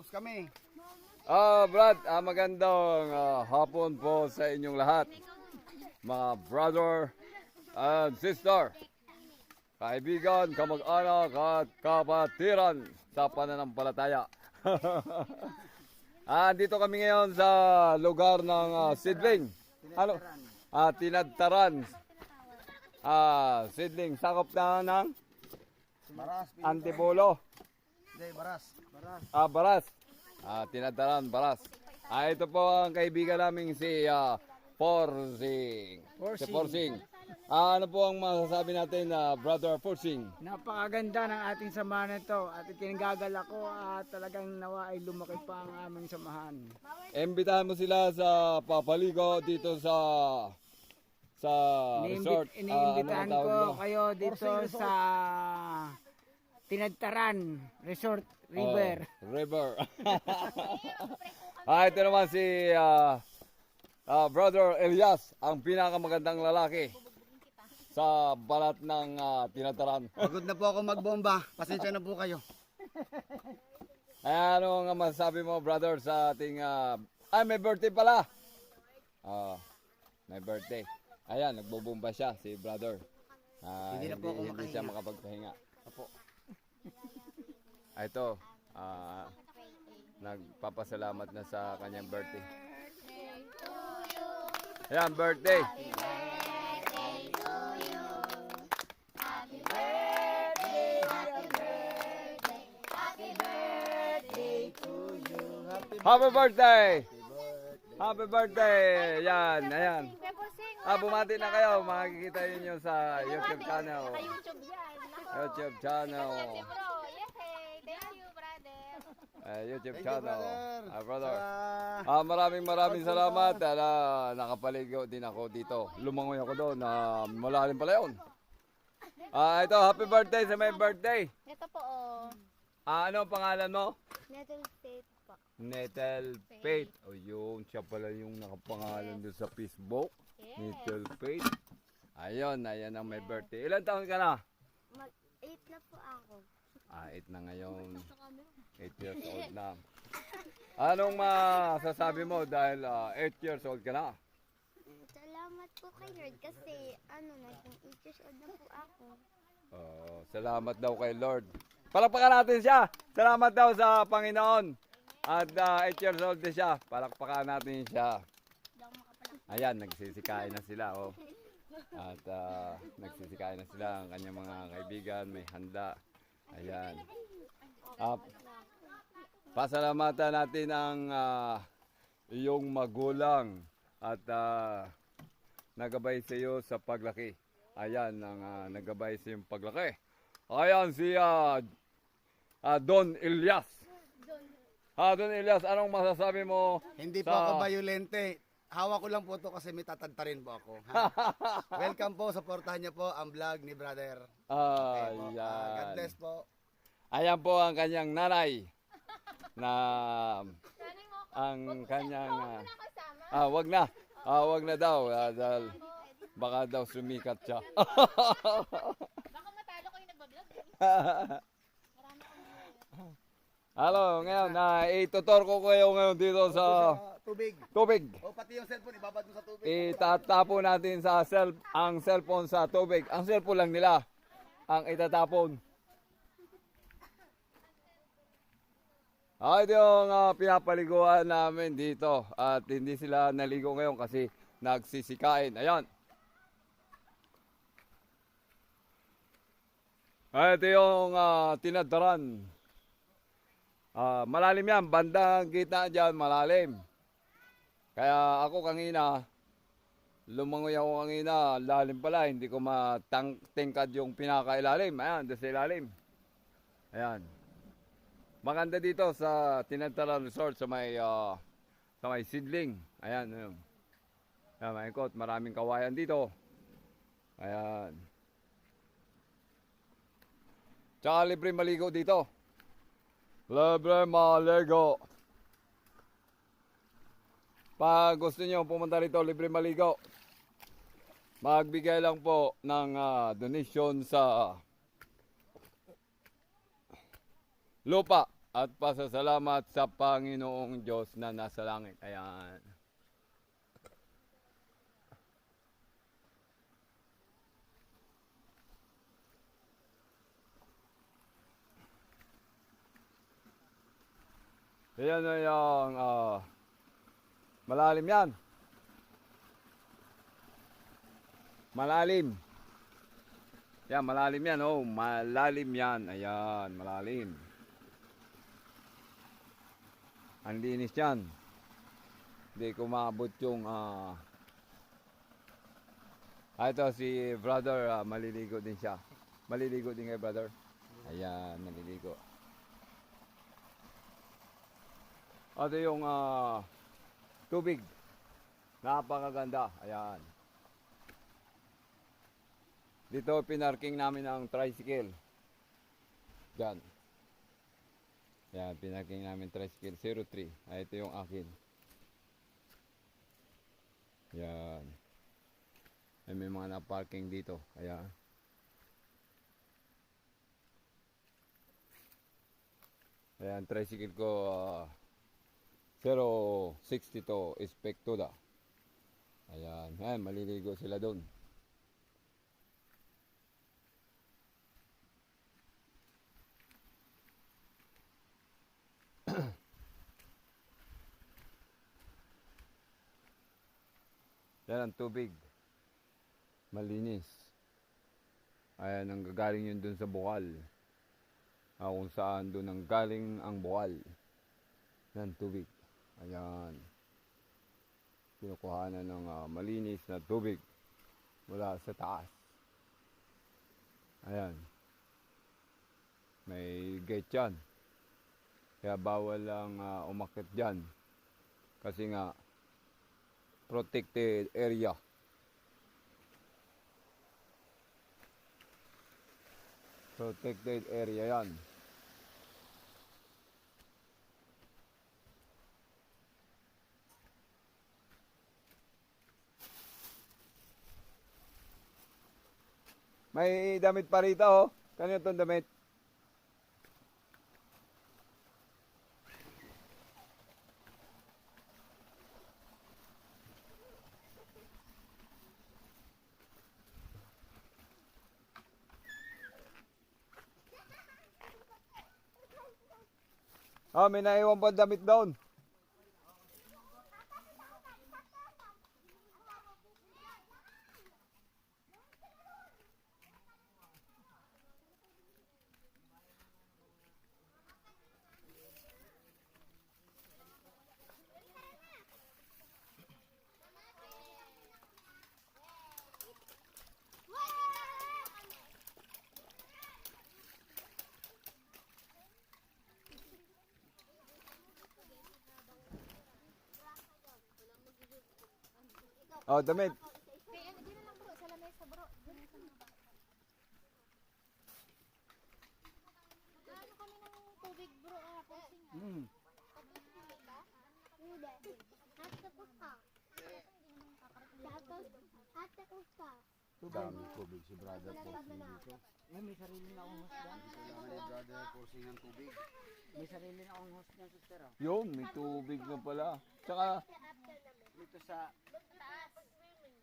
Tapos kami. Brad, magandang hapon po sa inyong lahat. Mga brother and sister, kaibigan, kamag-anak at kapatiran sa pananampalataya. Dito kami ngayon sa lugar ng Sidling. Ano? Tinadtaran. Sidling, sakop na ng Baras. Antipolo. Hindi, baras. Baras. Tinadaran, Baras. Ito po ang kaibigan namin si Porsing. Si Porsing. Ano po ang masasabi natin na Brother Porsing? Napakaganda ng ating samahan nito at ikinagagal ako at talagang nawa ay lumaki pa ang aming samahan. Imbitahan mo sila sa papaligo dito sa resort. Iniimbitahan Ano ang tawag ko mo? kayo dito sa Tinadtaran Resort River. River. Ito naman si Brother Elias, ang pinakamagandang lalaki sa balat ng Tinadtaran. Pagod na po ako magbomba. Pasensya na po kayo. Ano ang masasabi mo, brother, sa ating... may birthday pala! May birthday. Ayan, nagbubumba siya, si brother. Hindi na po ako hindi siya makahinga. makapagpahinga. Ito, nagpapasalamat na sa kanyang birthday. Ayan, birthday. Happy birthday! Happy birthday! Ayan, ayan. Bumati na kayo. Makikita ninyo sa YouTube channel. YouTube yan. YouTube channel. Bro, yes hey. Thank you, brother. YouTube Thank you, channel. brother. Brother. Maraming salamat. Nakapaligo din ako dito. Lumangoy ako doon. Malalim pala yun. Ito, happy birthday sa may birthday. Ito po, oh. Ano ang pangalan mo? Nettle State po. Netel Faith. O yun, siya pala yung nakapangalan doon sa Facebook. Yes. Netel Faith. Ayun ang may birthday. Ilan taon ka na? Mag-8 na po ako. 8 na ngayon. 8 years old na. Anong masasabi mo dahil 8 years old ka na? Salamat po kay Lord kasi naging 8 years old na po ako. Salamat daw kay Lord. Palakpakan natin siya. Salamat daw sa Panginoon. At 8 years old din siya. Palakpakan natin siya. Ayan, nagsisikain na sila. Oh. At nagsisikain na sila ang kanyang mga kaibigan. May handa. Ayan. Pasalamatan natin ang iyong magulang at nagabay sa iyo sa paglaki. Ayan, ang nagabay sa iyong paglaki. Ayan si Don Elias. Don Elias, anong masasabi mo? Hindi po ako violente. Hawak ko lang po ito kasi may tatadtarin po ako. Ha? Welcome po, supportahan niyo po ang vlog ni brother. Okay po. God Ayan. bless po. Ayan po ang kanyang nanay na ang kanyang wag na. Wag na daw dahil baka daw sumikat siya. Baka matalo ko yung nagbablog. Hello, ngayon itutur ko kayo ngayon dito sa Tubig. tubig. O pati yung cellphone, ibabad mo sa tubig. Itatapon natin ang cellphone sa tubig. Ang cellphone lang nila ang itatapon. Ito yung pinapaliguan namin dito at hindi sila naligo ngayon kasi nagsisikain. Ayan. Ito yung Tinadtaran. Malalim yan. Bandang gitna dyan, malalim. Kaya ako kanina, lumangoy ako kanina, lalim pala. Hindi ko matangkad yung pinakailalim. Ayan, doon sa ilalim. Ayan. Maganda dito sa Tinadtaran Resort sa may Sidling. Ayan, ayan. Ayan, maikot. Maraming kawayan dito. Ayan. Tsaka libre maligo dito. Libre maligo. Pag gusto nyo pumunta rito, libre maligo. Magbigay lang po ng donation sa lupa at pasasalamat sa Panginoong Diyos na nasa langit. Ayan. Ayan na yung malalim yan. Malalim. Yan, malalim yan. Oh, malalim yan. Ayan, malalim. Ang linis yan. Hindi ko maabot yung ito si brother, maliligo din siya. Maliligo din kay brother. Ayan, maliligo. Ito yung tubig. Napakaganda. Ayan. Dito pinarking namin ang tricycle. Diyan. Ayan, pinarking namin tricycle 03. Ay, ito yung akin. Ayan. Ay, may mga na-parking dito. Ayan. Ayan, tricycle ko 062 Espectuda. Ayan, ayan, maliligo sila doon. Yan ang tubig. Malinis. Ayan, ang gagaling yun doon sa bukal. Kung saan doon ang galing ang bukal. Yan, tubig. Ayan. Kinukuhanan ng malinis na tubig mula sa taas. Ayan. May gate yan. Kaya bawal lang umakyat dyan. Kasi nga, protected area. Protected area yan. May damit pa rito, oh. Kanino itong damit? Oh, may naiwan pa damit doon. Oh, damit. Kaya ano din lang bro, sa lamesa bro. Ano kami ng tubig bro, posing nga. Hindi. Hasta kusta. Hasta kusta. Dami tubig si brother Porsing dito. May sarili na akong host dyan. Kailangan ni brother Porsing ng tubig. May sarili na akong host dyan, sister. Yun, may tubig na pala. Tsaka, Dito sa